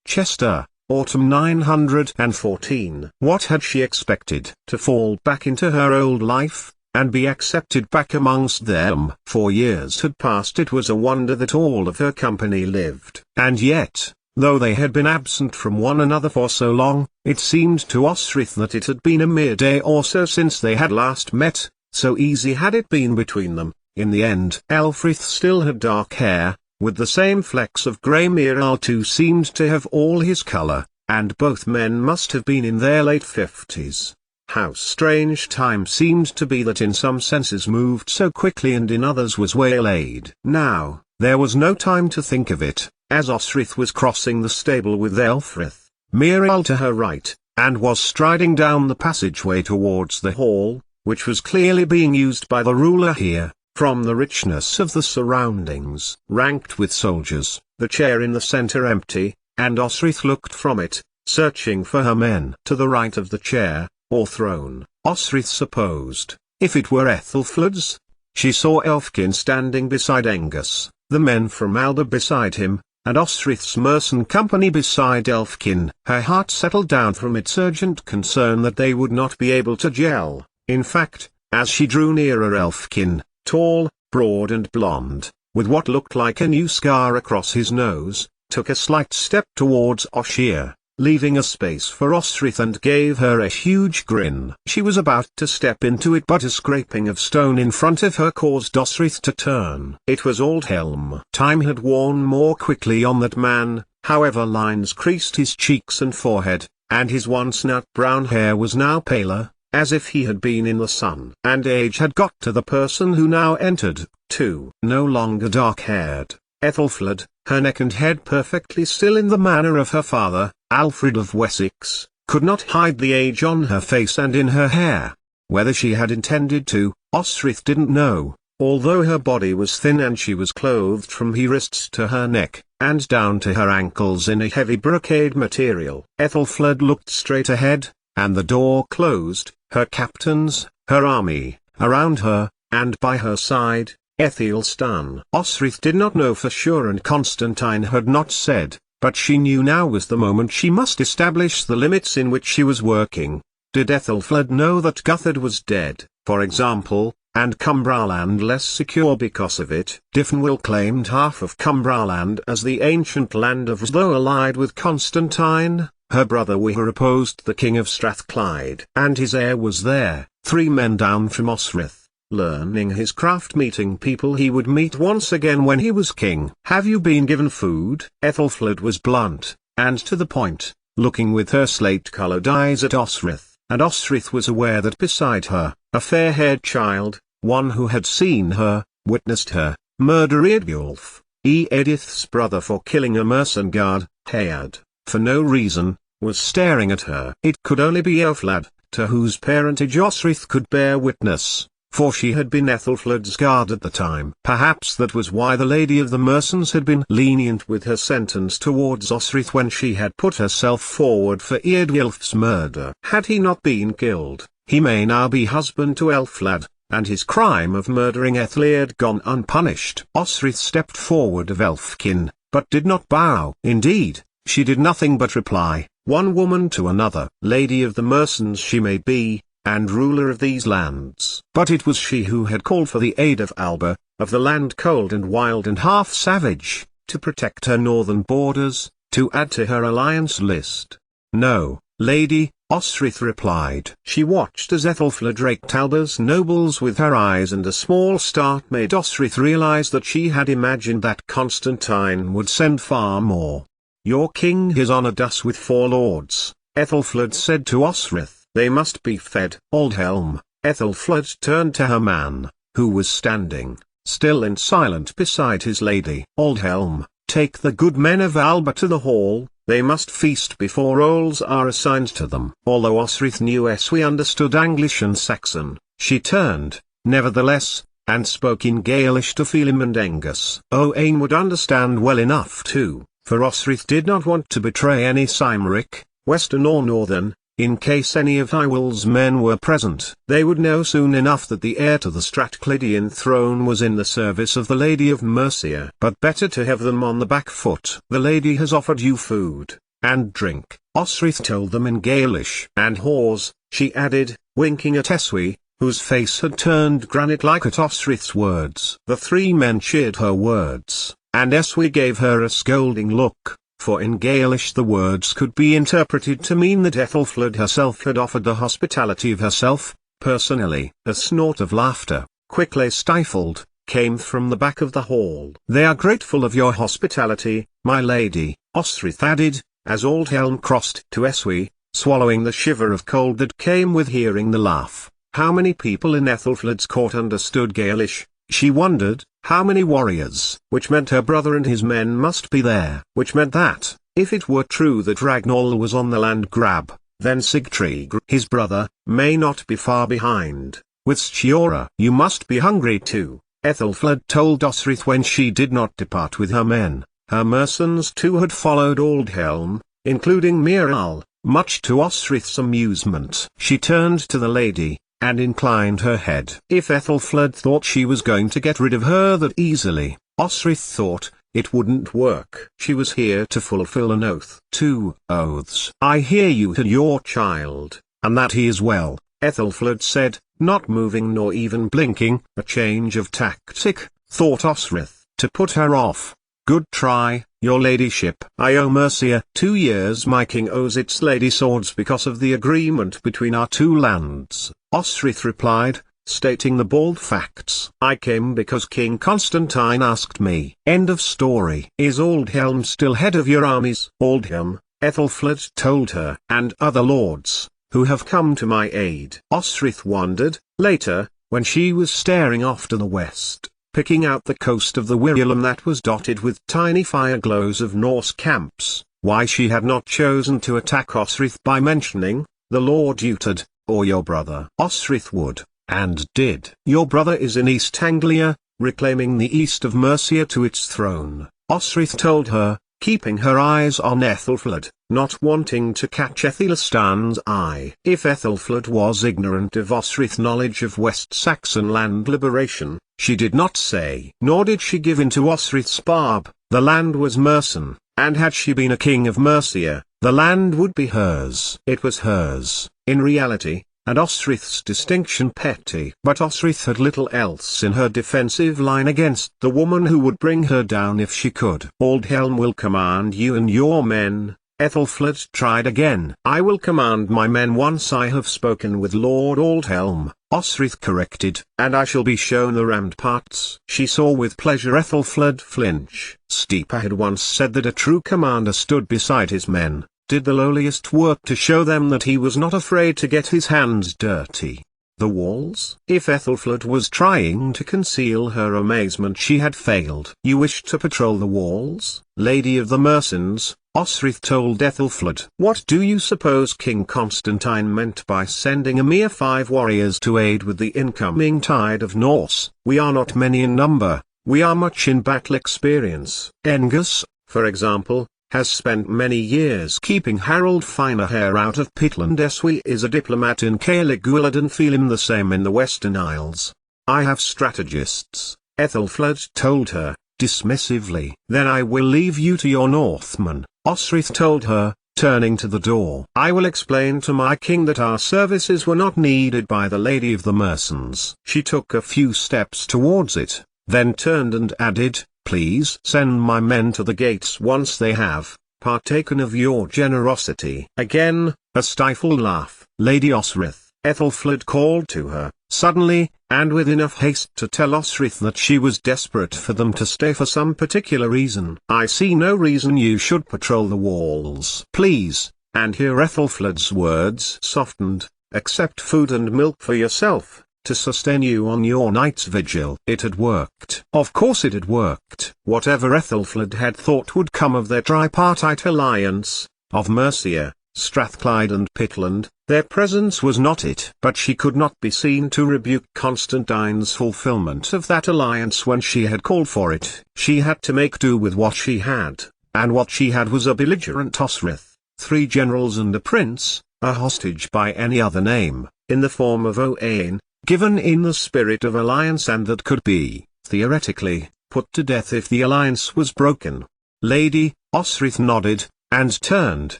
Chester, Autumn 914. What had she expected? To fall back into her old life, and be accepted back amongst them? 4 years had passed. It was a wonder that all of her company lived. And yet, though they had been absent from one another for so long, it seemed to Osrith that it had been a mere day or so since they had last met, so easy had it been between them. In the end, Elfrith still had dark hair, with the same flecks of grey. Miral too seemed to have all his colour, and both men must have been in their late 50s. How strange time seemed to be that in some senses moved so quickly and in others was waylaid. Now, there was no time to think of it, as Osrith was crossing the stable with Elfrith, Miral to her right, and was striding down the passageway towards the hall, which was clearly being used by the ruler here, from the richness of the surroundings. Ranked with soldiers, the chair in the centre empty, and Osrith looked from it, searching for her men. To the right of the chair, or throne, Osrith supposed, if it were Ethelflaed's. She saw Elfkin standing beside Angus, the men from Alba beside him, and Osrith's Merson company beside Elfkin. Her heart settled down from its urgent concern that they would not be able to gel. In fact, as she drew nearer, Elfkin, tall, broad and blonde, with what looked like a new scar across his nose, took a slight step towards Oshir, leaving a space for Osrith, and gave her a huge grin. She was about to step into it, but a scraping of stone in front of her caused Osrith to turn. It was Aldhelm. Time had worn more quickly on that man, however. Lines creased his cheeks and forehead, and his once nut brown hair was now paler, as if he had been in the sun. And age had got to the person who now entered, too. No longer dark-haired, Ethelflaed, her neck and head perfectly still in the manner of her father, Alfred of Wessex, could not hide the age on her face and in her hair. Whether she had intended to, Osrith didn't know, although her body was thin and she was clothed from her wrists to her neck, and down to her ankles in a heavy brocade material. Ethelflaed looked straight ahead, and the door closed, her captains, her army, around her, and by her side, Aethelstan. Osrith did not know for sure, and Constantine had not said, but she knew now was the moment she must establish the limits in which she was working. Did Ethelflaed know that Guthred was dead, for example, and Cumbraland less secure because of it? Dyfnwal claimed half of Cumbraland as the ancient land of though allied with Constantine. Her brother Wihar opposed the king of Strathclyde, and his heir was there, 3 men down from Osrith, learning his craft, meeting people he would meet once again when he was king. Have you been given food? Ethelflaed was blunt, and to the point, looking with her slate-coloured eyes at Osrith, and Osrith was aware that beside her, a fair-haired child, one who had seen her, witnessed her, murder Eadulf, Edith's brother, for killing a Merson guard, Hayard, for no reason, was staring at her. It could only be Elflad, to whose parentage Osrith could bear witness, for she had been Ethelflaed's guard at the time. Perhaps that was why the Lady of the Mersons had been lenient with her sentence towards Osrith when she had put herself forward for Eadulf's murder. Had he not been killed, he may now be husband to Elflad, and his crime of murdering Ethelred gone unpunished. Osrith stepped forward of Elfkin, but did not bow. Indeed, she did nothing but reply, one woman to another. Lady of the Mersons she may be, and ruler of these lands. But it was she who had called for the aid of Alba, of the land cold and wild and half-savage, to protect her northern borders, to add to her alliance list. No, lady, Osrith replied. She watched as Ethelflaed raked Alba's nobles with her eyes, and a small start made Osrith realize that she had imagined that Constantine would send far more. Your king has honored us with 4 lords, Ethelflaed said to Osrith. They must be fed. Aldhelm. Ethelflaed turned to her man, who was standing, still and silent beside his lady. Aldhelm, take the good men of Alba to the hall, they must feast before roles are assigned to them. Although Osrith knew we understood English and Saxon, she turned, nevertheless, and spoke in Gaelish to Phelim and Angus. Owain would understand well enough too, for Osrith did not want to betray any Cymric, Western or Northern. In case any of Hywel's men were present, they would know soon enough that the heir to the Strathclydian throne was in the service of the Lady of Mercia. But better to have them on the back foot. The lady has offered you food, and drink. Osrith told them in Gaelish. And whores, she added, winking at Eswi, whose face had turned granite-like at Osrith's words. The three men cheered her words, and Eswi gave her a scolding look, for in Gaelish the words could be interpreted to mean that Ethelfled herself had offered the hospitality of herself, personally. A snort of laughter, quickly stifled, came from the back of the hall. "They are grateful of your hospitality, my lady," Osrith added, as Aldhelm crossed to Eswi, swallowing the shiver of cold that came with hearing the laugh. How many people in Ethelfled's court understood Gaelish, she wondered? How many warriors? Which meant her brother and his men must be there. Which meant that, if it were true that Ragnall was on the land grab, then Sigtryg, his brother, may not be far behind. With Stiora, you must be hungry too, Ethelfled told Osrith when she did not depart with her men. Her mercenaries too had followed Aldhelm, including Miral, much to Osrith's amusement. She turned to the lady, and inclined her head. If Ethelfled thought she was going to get rid of her that easily, Osrith thought, it wouldn't work. She was here to fulfill an oath. 2 oaths. "I hear you had your child, and that he is well," Ethelfled said, not moving nor even blinking. A change of tactic, thought Osrith, to put her off. "Good try, your ladyship. I owe Mercia 2 years. My king owes its lady swords because of the agreement between our two lands," Osrith replied, stating the bald facts. "I came because King Constantine asked me." End of story. "Is Aldhelm still head of your armies?" "Aldhelm," Ethelfled told her, "and other lords, who have come to my aid." Osrith wondered, later, when she was staring off to the west, picking out the coast of the Wirulum that was dotted with tiny fire glows of Norse camps, why she had not chosen to attack Osrith by mentioning, "The Lord Utad, or your brother." Osrith would, and did. "Your brother is in East Anglia, reclaiming the east of Mercia to its throne," Osrith told her, keeping her eyes on Ethelfled, not wanting to catch Ethelstan's eye. If Ethelfled was ignorant of Osrith's knowledge of West Saxon land liberation, she did not say. Nor did she give in to Osrith's barb. The land was Mercian, and had she been a king of Mercia, the land would be hers. It was hers, in reality, and Osrith's distinction petty. But Osrith had little else in her defensive line against the woman who would bring her down if she could. "Aldhelm will command you and your men," Ethelfled tried again. "I will command my men once I have spoken with Lord Aldhelm," Osrith corrected. "And I shall be shown the ramparts." She saw with pleasure Ethelfled flinch. Stipa had once said that a true commander stood beside his men, did the lowliest work to show them that he was not afraid to get his hands dirty. The walls? If Ethelfled was trying to conceal her amazement, she had failed. "You wish to patrol the walls, Lady of the Mercians?" Osrith told Ethelfled. "What do you suppose King Constantine meant by sending a mere 5 warriors to aid with the incoming tide of Norse? We are not many in number, we are much in battle experience. Engus, for example, has spent many years keeping Harold Finehair out of Pitland. Eswi is a diplomat in Caligulad and Felim the same in the Western Isles. I have strategists," Ethelfled told her, dismissively. "Then I will leave you to your Northmen," Osrith told her, turning to the door. "I will explain to my king that our services were not needed by the Lady of the Mercians." She took a few steps towards it, then turned and added, "Please send my men to the gates once they have partaken of your generosity." Again, a stifled laugh. "Lady Osrith," Ethelfled called to her, suddenly, and with enough haste to tell Osrith that she was desperate for them to stay for some particular reason. "I see no reason you should patrol the walls. Please," and here Ethelfled's words softened, "accept food and milk for yourself, to sustain you on your night's vigil." It had worked. Of course it had worked. Whatever Ethelfled had thought would come of their tripartite alliance, of Mercia, Strathclyde and Pitland, their presence was not it. But she could not be seen to rebuke Constantine's fulfillment of that alliance when she had called for it. She had to make do with what she had, and what she had was a belligerent Osrith, 3 generals and a prince, a hostage by any other name, in the form of Owain, given in the spirit of alliance and that could be, theoretically, put to death if the alliance was broken. "Lady," Osrith nodded, and turned,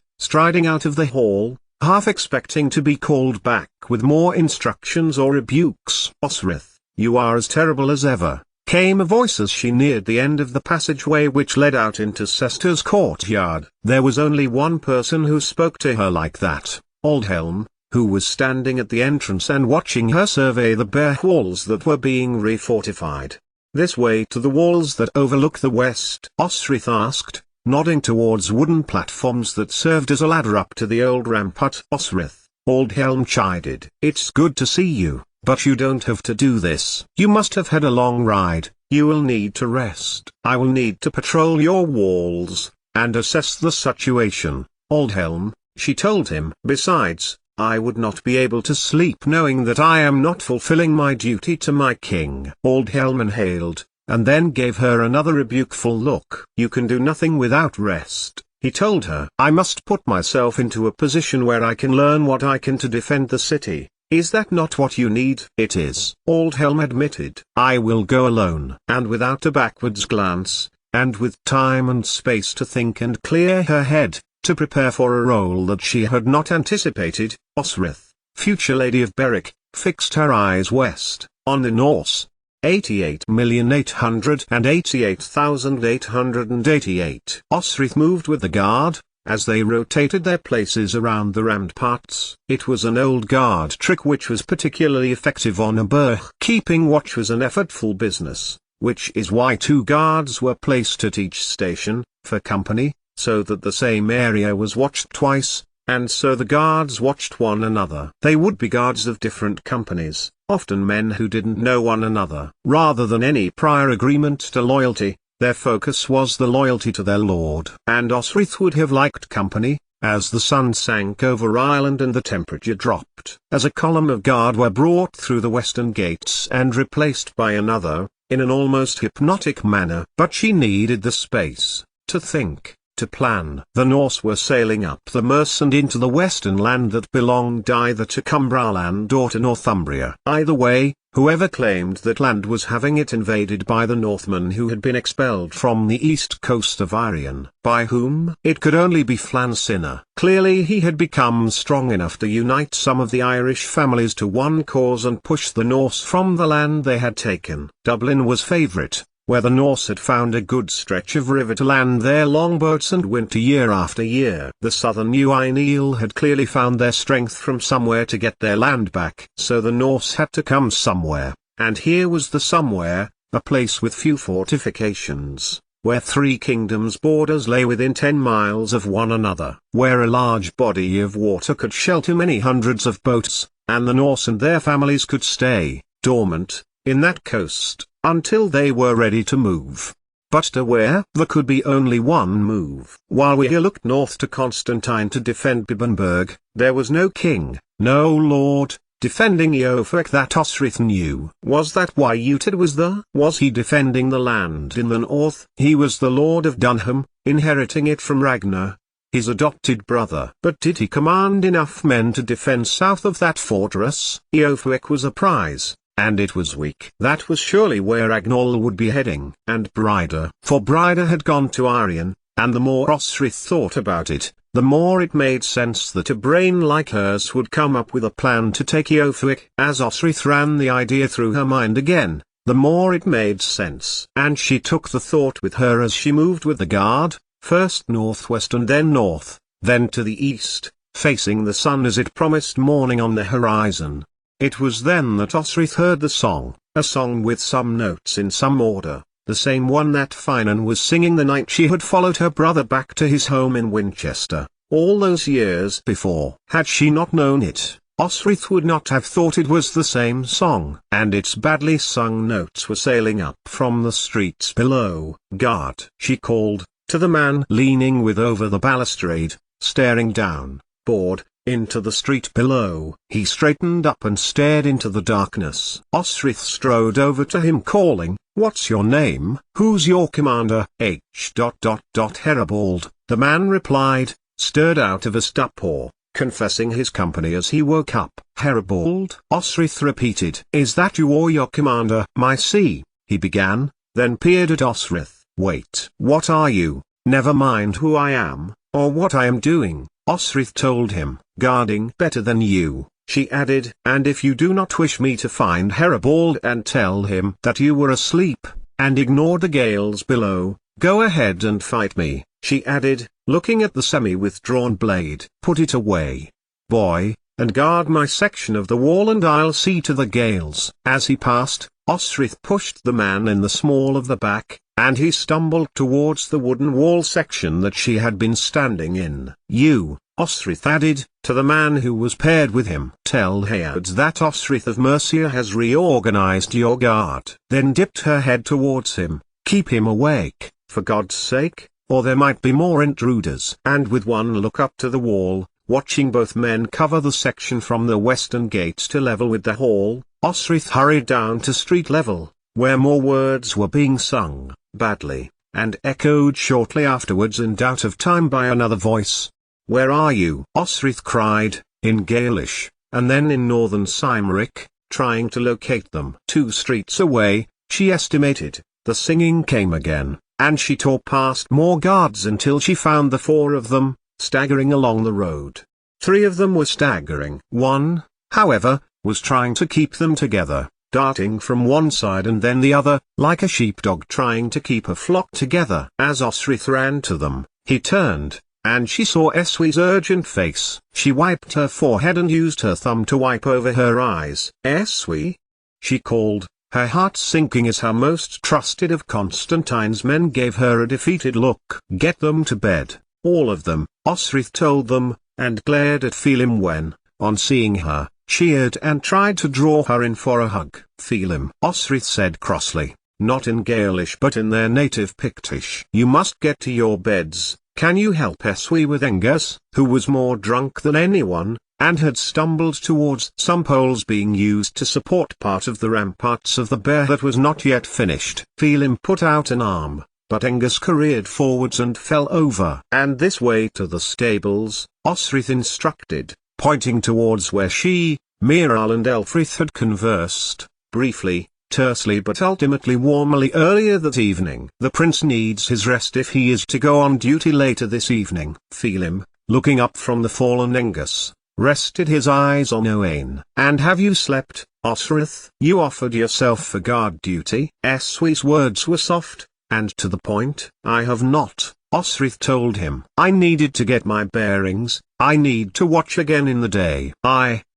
striding out of the hall, half expecting to be called back with more instructions or rebukes. "Osrith, you are as terrible as ever," came a voice as she neared the end of the passageway which led out into Cester's courtyard. There was only one person who spoke to her like that, Aldhelm, who was standing at the entrance and watching her survey the bare walls that were being refortified. "This way to the walls that overlook the west?" Osrith asked, nodding towards wooden platforms that served as a ladder up to the old rampart. "Osrith," Aldhelm chided, "it's good to see you, but you don't have to do this. You must have had a long ride, you will need to rest. I will need to patrol your walls, and assess the situation, Aldhelm," she told him. "Besides, I would not be able to sleep knowing that I am not fulfilling my duty to my king." Aldhelm inhaled, and then gave her another rebukeful look. "You can do nothing without rest," he told her. "I must put myself into a position where I can learn what I can to defend the city. Is that not what you need?" "It is," Aldhelm admitted. "I will go alone." And without a backwards glance, and with time and space to think and clear her head, to prepare for a role that she had not anticipated, Osrith, future Lady of Berwick, fixed her eyes west, on the Norse. 88,888,888. Osrith moved with the guard, as they rotated their places around the ramparts. It was an old guard trick which was particularly effective on a burh. Keeping watch was an effortful business, which is why 2 guards were placed at each station, for company, so that the same area was watched twice, and so the guards watched one another. They would be guards of different companies, often men who didn't know one another. Rather than any prior agreement to loyalty, their focus was the loyalty to their lord. And Osrith would have liked company, as the sun sank over Ireland and the temperature dropped. As a column of guard were brought through the western gates and replaced by another, in an almost hypnotic manner. But she needed the space, to think, to plan. The Norse were sailing up the Merse and into the western land that belonged either to Cumbraland or to Northumbria. Either way, whoever claimed that land was having it invaded by the Northmen who had been expelled from the east coast of Irian. By whom? It could only be Flan Sinna. Clearly he had become strong enough to unite some of the Irish families to one cause and push the Norse from the land they had taken. Dublin was favourite, where the Norse had found a good stretch of river to land their longboats and winter year after year. The southern Uineal had clearly found their strength from somewhere to get their land back. So the Norse had to come somewhere, and here was the somewhere, a place with few fortifications, where 3 kingdoms' borders lay within 10 miles of one another, where a large body of water could shelter many hundreds of boats, and the Norse and their families could stay, dormant, in that coast, until they were ready to move. But to where? There could be only one move. While we looked north to Constantine to defend Bibbenberg, there was no king, no lord, defending Eofork that Osrith knew. Was that why Uhtred was there? Was he defending the land in the north? He was the lord of Dunham, inheriting it from Ragnar, his adopted brother. But did he command enough men to defend south of that fortress? Eofork was a prize, and it was weak. That was surely where Agnol would be heading. And Bryda. For Bryda had gone to Arian, and the more Osrith thought about it, the more it made sense that a brain like hers would come up with a plan to take Eofork. As Osrith ran the idea through her mind again, the more it made sense. And she took the thought with her as she moved with the guard, first northwest and then north, then to the east, facing the sun as it promised morning on the horizon. It was then that Osrith heard the song, a song with some notes in some order, the same one that Finan was singing the night she had followed her brother back to his home in Winchester, all those years before. Had she not known it, Osrith would not have thought it was the same song. And its badly sung notes were sailing up from the streets below. "Guard!" she called, to the man leaning with over the balustrade, staring down, bored, into the street below. He straightened up and stared into the darkness. Osrith strode over to him calling, "What's your name? Who's your commander?" Heribald, the man replied, stirred out of a stupor, confessing his company as he woke up. "Heribald?" Osrith repeated. "Is that you or your commander?" "My see," he began, then peered at Osrith. "Wait. What are you?" "Never mind who I am," or what I am doing," Osrith told him. "Guarding better than you," she added. "And if you do not wish me to find Heribald and tell him that you were asleep, and ignored the gales below, go ahead and fight me," she added, looking at the semi-withdrawn blade. "Put it away, boy, and guard my section of the wall, and I'll see to the gales." As he passed, Osrith pushed the man in the small of the back, and he stumbled towards the wooden wall section that she had been standing in. "You," Osrith added, to the man who was paired with him, "tell Heods that Osrith of Mercia has reorganized your guard." Then dipped her head towards him. "Keep him awake, for God's sake, or there might be more intruders." And with one look up to the wall, watching both men cover the section from the western gate to level with the hall, Osrith hurried down to street level, where more words were being sung, badly, and echoed shortly afterwards and out of time by another voice. "Where are you?" Osrith cried, in Gaelish, and then in Northern Cymric, trying to locate them. 2 streets away, she estimated. The singing came again, and she tore past more guards until she found the 4 of them, staggering along the road. 3 of them were staggering. One, however, was trying to keep them together, darting from one side and then the other, like a sheepdog trying to keep a flock together. As Osrith ran to them, he turned, and she saw Eswi's urgent face. She wiped her forehead and used her thumb to wipe over her eyes. "Eswi?" she called, her heart sinking as her most trusted of Constantine's men gave her a defeated look. "Get them to bed, all of them," Osrith told them, and glared at Phelim when, on seeing her, cheered and tried to draw her in for a hug. "Phelim," Osrith said crossly, not in Gaelish but in their native Pictish. "You must get to your beds. Can you help Eswi with Angus?" who was more drunk than anyone, and had stumbled towards some poles being used to support part of the ramparts of the bear that was not yet finished. Phelim put out an arm, but Angus careered forwards and fell over. "And this way to the stables," Osrith instructed, pointing towards where she, Miral and Elfrith had conversed, briefly, tersely but ultimately warmly earlier that evening. "The prince needs his rest if he is to go on duty later this evening." Phelim, looking up from the fallen Angus, rested his eyes on Owain. "And have you slept, Osrith? You offered yourself for guard duty." Eswi's words were soft, and to the point. "I have not," Osrith told him. "I needed to get my bearings. I need to watch again in the day."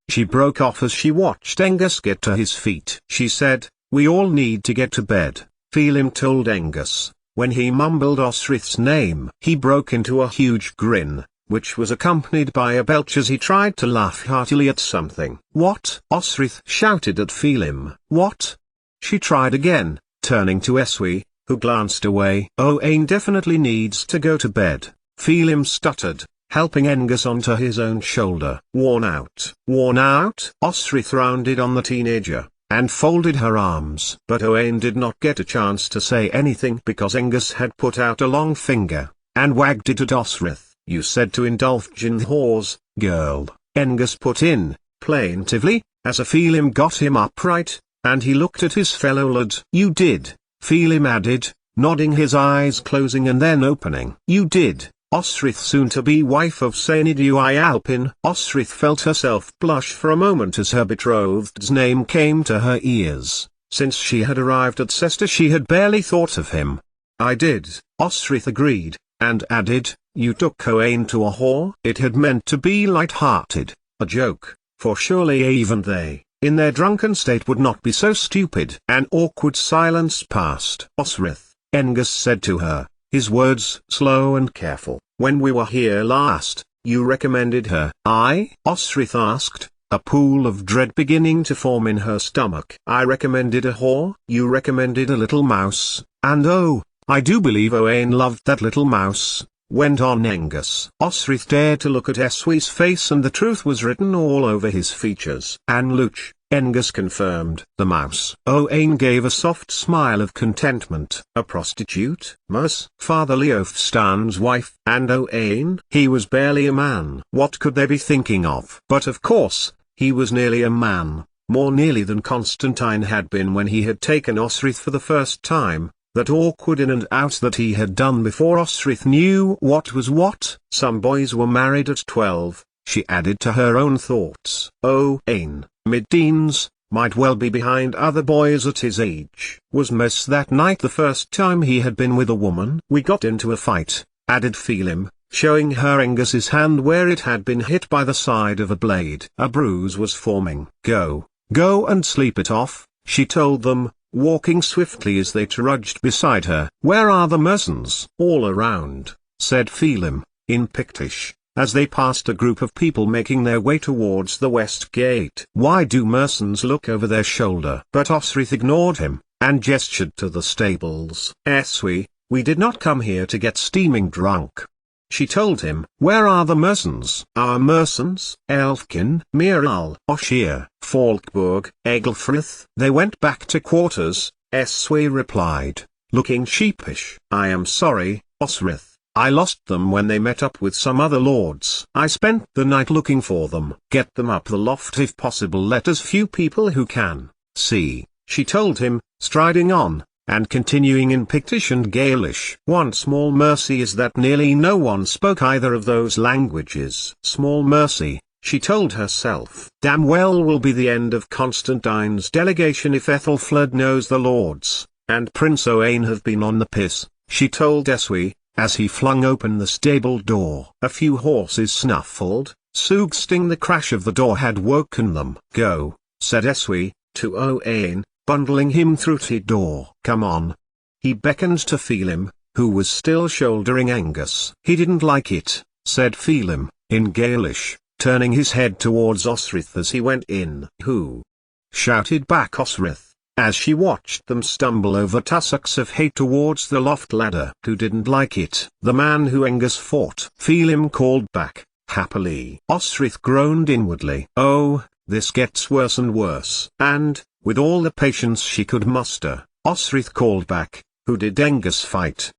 She broke off as she watched Angus get to his feet. She said, "We all need to get to bed," Phelim told Angus. When he mumbled Osrith's name, he broke into a huge grin, which was accompanied by a belch as he tried to laugh heartily at something. "What?" Osrith shouted at Phelim. "What?" She tried again, turning to Eswi, who glanced away. "Owain definitely needs to go to bed," Phelim stuttered, helping Angus onto his own shoulder. "Worn out." "Worn out?" Osrith rounded on the teenager, and folded her arms. But Owain did not get a chance to say anything because Angus had put out a long finger, and wagged it at Osrith. "You said to indulge in whores, girl," Angus put in, plaintively, as a Phelim got him upright, and he looked at his fellow lad. "You did," Phelim added, nodding, his eyes closing and then opening. "You did, Osrith, soon-to-be wife of Sainidiu Alpin." Osrith felt herself blush for a moment as her betrothed's name came to her ears. Since she had arrived at Cester she had barely thought of him. "I did," Osrith agreed, and added, "You took Owain to a whore?" It had meant to be light-hearted, a joke, for surely even they, in their drunken state, would not be so stupid. An awkward silence passed. "Osrith," Angus said to her, his words slow and careful, "when we were here last, you recommended her." "I?" Osrith asked, a pool of dread beginning to form in her stomach. "I recommended a whore?" "You recommended a little mouse, and oh, I do believe Owain loved that little mouse," went on Angus. Osrith dared to look at Eswi's face, and the truth was written all over his features. "An Luch," Angus confirmed. "The mouse." Owain gave a soft smile of contentment. "A prostitute?" "Mus, Father Leofstan's wife." "And Owain?" "He was barely a man." What could they be thinking of? But of course, he was nearly a man, more nearly than Constantine had been when he had taken Osrith for the first time, that awkward in and out that he had done before. Osrith knew what was what. Some boys were married at 12, she added to her own thoughts. Owain, mid-teens, might well be behind other boys at his age. Was Mess that night the first time he had been with a woman? We got into a fight, added Phelim, showing her Angus's hand where it had been hit by the side of a blade. A bruise was forming. Go and sleep it off, she told them, walking swiftly as they trudged beside her. Where are the Mersons? All around, said Phelim, in Pictish, as they passed a group of people making their way towards the west gate. Why do Mersons look over their shoulder? But Osrith ignored him, and gestured to the stables. We did not come here to get steaming drunk, she told him. Where are the Mersons? Our Mersons? Elfkin, Miral, Oshir, Falkburg, Egelfrith. They went back to quarters, Eswe replied, looking sheepish. I am sorry, Osrith. I lost them when they met up with some other lords. I spent the night looking for them. Get them up the loft if possible. Let as few people who can see, she told him, striding on, and continuing in Pictish and Gaelish. One small mercy is that nearly no one spoke either of those languages. Small mercy, she told herself. Damn well will be the end of Constantine's delegation if Ethelfled knows the lords, and Prince Owain have been on the piss, she told Eswe, as he flung open the stable door. A few horses snuffled, Soogsting the crash of the door had woken them. Go, said Eswe, to Owain, bundling him through the door. Come on. He beckoned to Phelim, who was still shouldering Angus. He didn't like it, said Phelim, in Gaelish, turning his head towards Osrith as he went in. Who? Shouted back Osrith, as she watched them stumble over tussocks of hay towards the loft ladder. Who didn't like it? The man who Angus fought. Phelim called back, happily. Osrith groaned inwardly. Oh, this gets worse and worse. And, with all the patience she could muster, Osrith called back, who did Angus fight?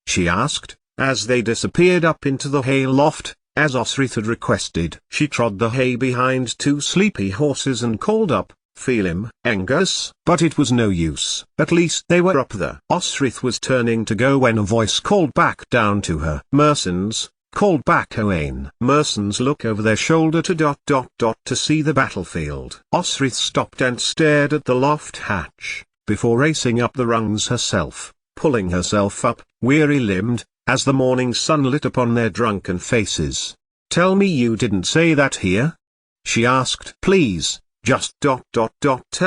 She asked, as they disappeared up into the hay loft, as Osrith had requested. She trod the hay behind two sleepy horses and called up, Phelim, Angus. But it was no use. At least they were up there. Osrith was turning to go when a voice called back down to her. Mersons, called back Owain. Mersons look over their shoulder to see the battlefield. Osrith stopped and stared at the loft hatch, before racing up the rungs herself, pulling herself up, weary-limbed, as the morning sun lit upon their drunken faces. Tell me you didn't say that here? She asked. Please, just tell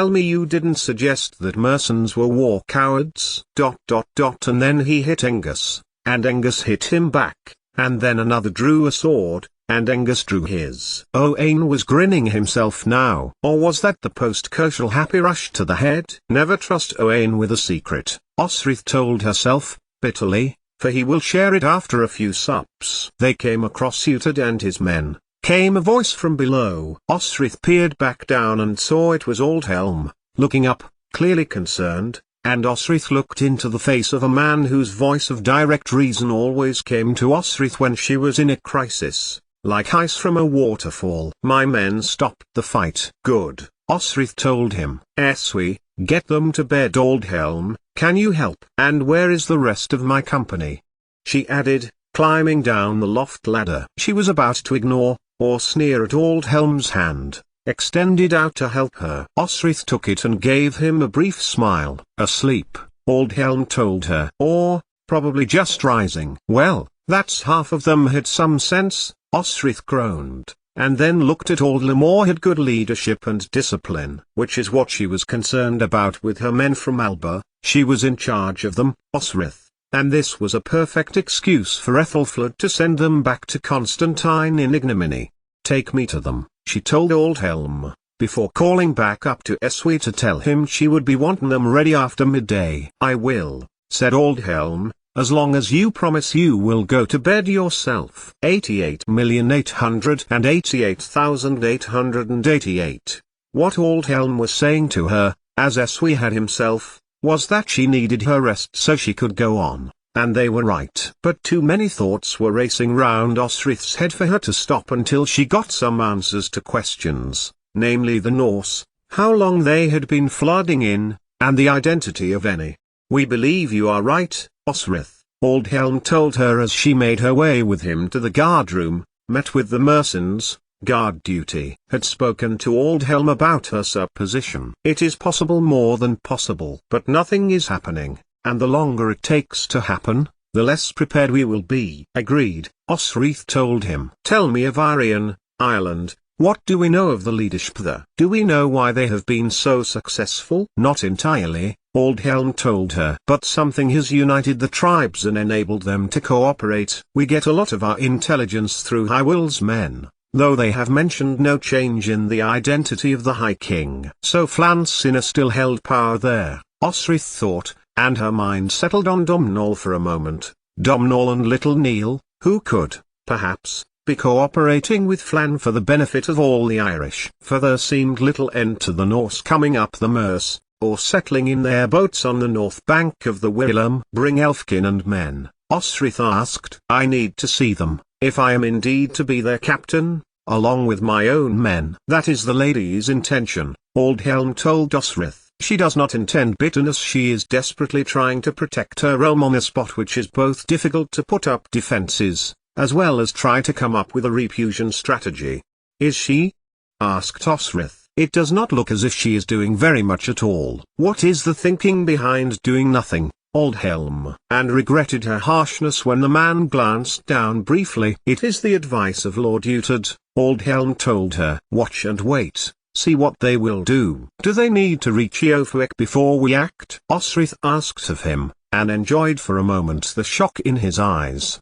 me you didn't suggest that Mersons were war cowards. And then he hit Angus, and Angus hit him back, and then another drew a sword, and Angus drew his. Owain was grinning himself now. Or was that the post-kosher happy rush to the head? Never trust Owain with a secret, Osrith told herself, bitterly, for he will share it after a few sups. They came across Utad and his men. Came a voice from below. Osrith peered back down and saw it was Aldhelm, looking up, clearly concerned, and Osrith looked into the face of a man whose voice of direct reason always came to Osrith when she was in a crisis, like ice from a waterfall. My men stopped the fight. Good, Osrith told him. Eswe, get them to bed. Aldhelm, can you help? And where is the rest of my company? She added, climbing down the loft ladder. She was about to ignore, or sneer at Aldhelm's hand, extended out to help her. Osrith took it and gave him a brief smile. Asleep, Aldhelm told her. Or, probably just rising. Well, that's half of them had some sense, Osrith groaned, and then looked at Aldhelm, or had good leadership and discipline, which is what she was concerned about with her men from Alba. She was in charge of them, Osrith, and this was a perfect excuse for Ethelfled to send them back to Constantine in ignominy. Take me to them, she told Aldhelm, before calling back up to Eswe to tell him she would be wanting them ready after midday. I will, said Aldhelm, as long as you promise you will go to bed yourself. 88,888,888. What Aldhelm was saying to her, as Eswe had himself, was that she needed her rest so she could go on, and they were right. But too many thoughts were racing round Osrith's head for her to stop until she got some answers to questions, namely the Norse, how long they had been flooding in, and the identity of any "We believe you are right, Osrith," Aldhelm told her as she made her way with him to the guard room, met with the mercenaries. Guard duty had spoken to Aldhelm about her supposition. "It is possible, more than possible. But nothing is happening, and the longer it takes to happen, the less prepared we will be." "Agreed," Osrith told him. "Tell me of Irian, Ireland. What do we know of the leadership there? Do we know why they have been so successful?" "Not entirely," Aldhelm told her. "But something has united the tribes and enabled them to cooperate. We get a lot of our intelligence through Hywel's men, though they have mentioned no change in the identity of the High King." So Flansinna still held power there, Osrith thought, and her mind settled on Domhnall for a moment. Domhnall and Little Neil, who could, perhaps, be cooperating with Flann for the benefit of all the Irish. For there seemed little end to the Norse coming up the Merse, or settling in their boats on the north bank of the Willam. "Bring Elfkin and men," Osrith asked. "I need to see them, if I am indeed to be their captain, along with my own men." "That is the lady's intention," Aldhelm told Osrith. "She does not intend bitterness. She is desperately trying to protect her realm on a spot which is both difficult to put up defenses, as well as try to come up with a refusion strategy." "Is she?" asked Osrith. "It does not look as if she is doing very much at all." "What is the thinking behind doing nothing?" Aldhelm and regretted her harshness when the man glanced down briefly. "It is the advice of Lord Utard," Aldhelm told her. "Watch and wait, see what they will do." "Do they need to reach Eothwick before we act?" Osrith asked of him, and enjoyed for a moment the shock in his eyes.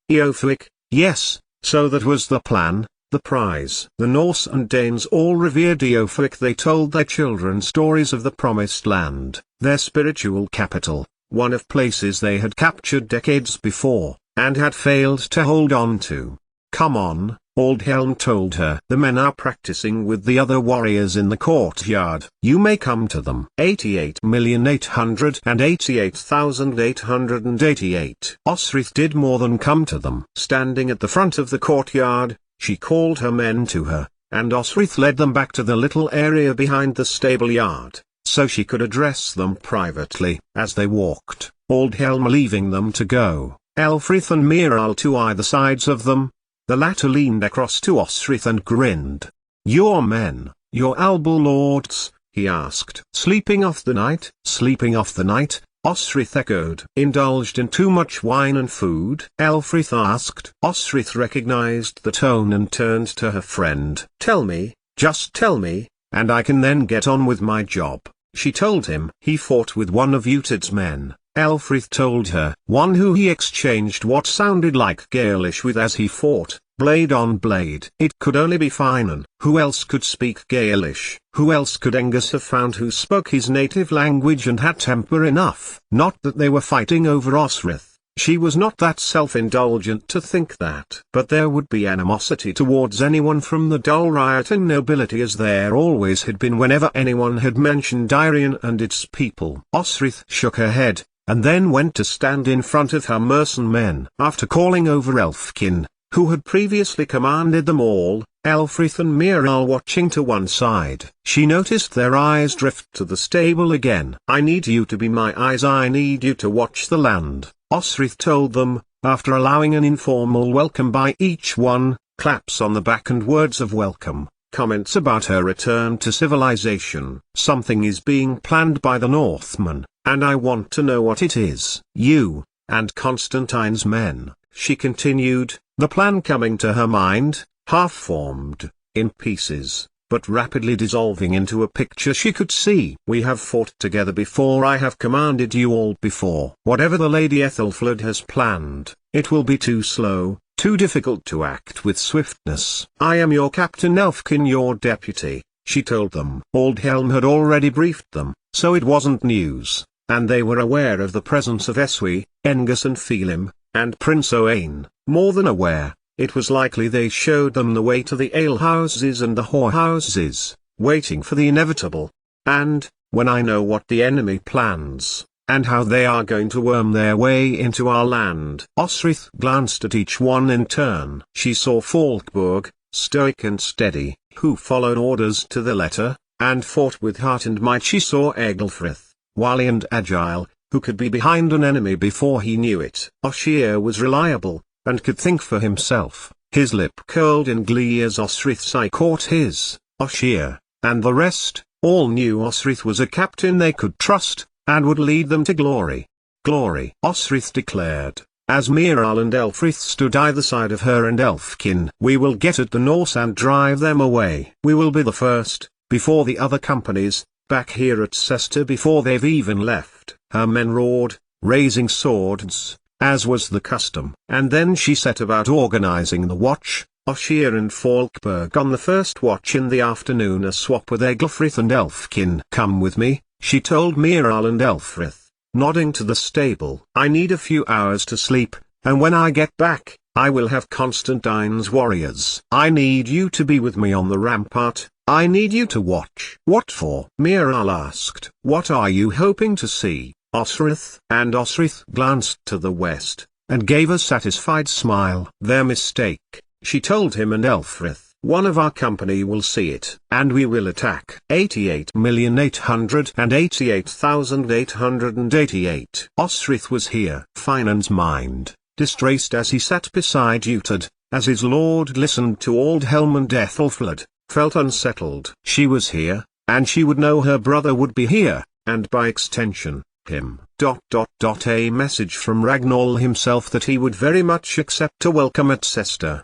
Eothwick, yes, so that was the plan, the prize. The Norse and Danes all revered Eothwick. They told their children stories of the Promised Land, their spiritual capital, one of places they had captured decades before, and had failed to hold on to. "Come on," Aldhelm told her. "The men are practicing with the other warriors in the courtyard. You may come to them." 88,888,888. Osrith did more than come to them. Standing at the front of the courtyard, she called her men to her, and Osrith led them back to the little area behind the stable yard, so she could address them privately. As they walked, Aldhelm leaving them to go, Elfrith and Miral to either sides of them. The latter leaned across to Osrith and grinned. "Your men, your Albul lords?" he asked. "Sleeping off the night?" "Sleeping off the night," Osrith echoed. "Indulged in too much wine and food?" Elfrith asked. Osrith recognized the tone and turned to her friend. "Tell me, just tell me, and I can then get on with my job," she told him. "He fought with one of Utard's men," Elfrith told her. "One who he exchanged what sounded like Gaelish with as he fought, blade on blade." "It could only be Finan." "Who else could speak Gaelish? Who else could Angus have found who spoke his native language and had temper enough?" Not that they were fighting over Osrith. She was not that self-indulgent to think that. But there would be animosity towards anyone from the Dulriatan nobility, as there always had been whenever anyone had mentioned Irian and its people. Osrith shook her head, and then went to stand in front of her mercenary men. After calling over Elfkin, who had previously commanded them all, Elfrith and Miral watching to one side, she noticed their eyes drift to the stable again. "I need you to be my eyes. I need you to watch the land," Osrith told them, after allowing an informal welcome by each one, claps on the back and words of welcome, comments about her return to civilization. "Something is being planned by the Northmen, and I want to know what it is." "You, and Constantine's men," she continued, the plan coming to her mind, half-formed, in pieces, but rapidly dissolving into a picture she could see. "We have fought together before. I have commanded you all before. Whatever the Lady Ethelfled has planned, it will be too slow, too difficult to act with swiftness. I am your captain, Elfkin your deputy," she told them. Aldhelm had already briefed them, so it wasn't news, and they were aware of the presence of Eswi, Engus and Felim, and Prince Owain. More than aware, it was likely they showed them the way to the alehouses and the whorehouses, waiting for the inevitable. "And, when I know what the enemy plans, and how they are going to worm their way into our land." Osrith glanced at each one in turn. She saw Falkburg, stoic and steady, who followed orders to the letter, and fought with heart and might. She saw Egelfrith, wily and agile, who could be behind an enemy before he knew it. Oshir was reliable, and could think for himself. His lip curled in glee as Osrith's eye caught his. Oshir, and the rest, all knew Osrith was a captain they could trust, and would lead them to glory. Glory, Osrith declared, as Miral and Elfrith stood either side of her and Elfkin. We will get at the Norse and drive them away. We will be the first, before the other companies, back here at Cester before they've even left. Her men roared, raising swords, as was the custom. And then she set about organizing the watch, Oshir and Falkberg on the first watch in the afternoon, a swap with Eglfrith and Elfkin. Come with me, she told Miral and Elfrith, nodding to the stable. I need a few hours to sleep, and when I get back, I will have Constantine's warriors. I need you to be with me on the rampart. I need you to watch. What for? Miral asked. What are you hoping to see, Osrith? And Osrith glanced to the west, and gave a satisfied smile. Their mistake, she told him and Elfrith. One of our company will see it, and we will attack. 88,888,888. Osrith was here. Finan's mind, distressed as he sat beside Utad, as his lord listened to Aldhelm and Ethelflad, felt unsettled. She was here, and she would know her brother would be here, and by extension, him. A message from Ragnall himself that he would very much accept a welcome at Cester.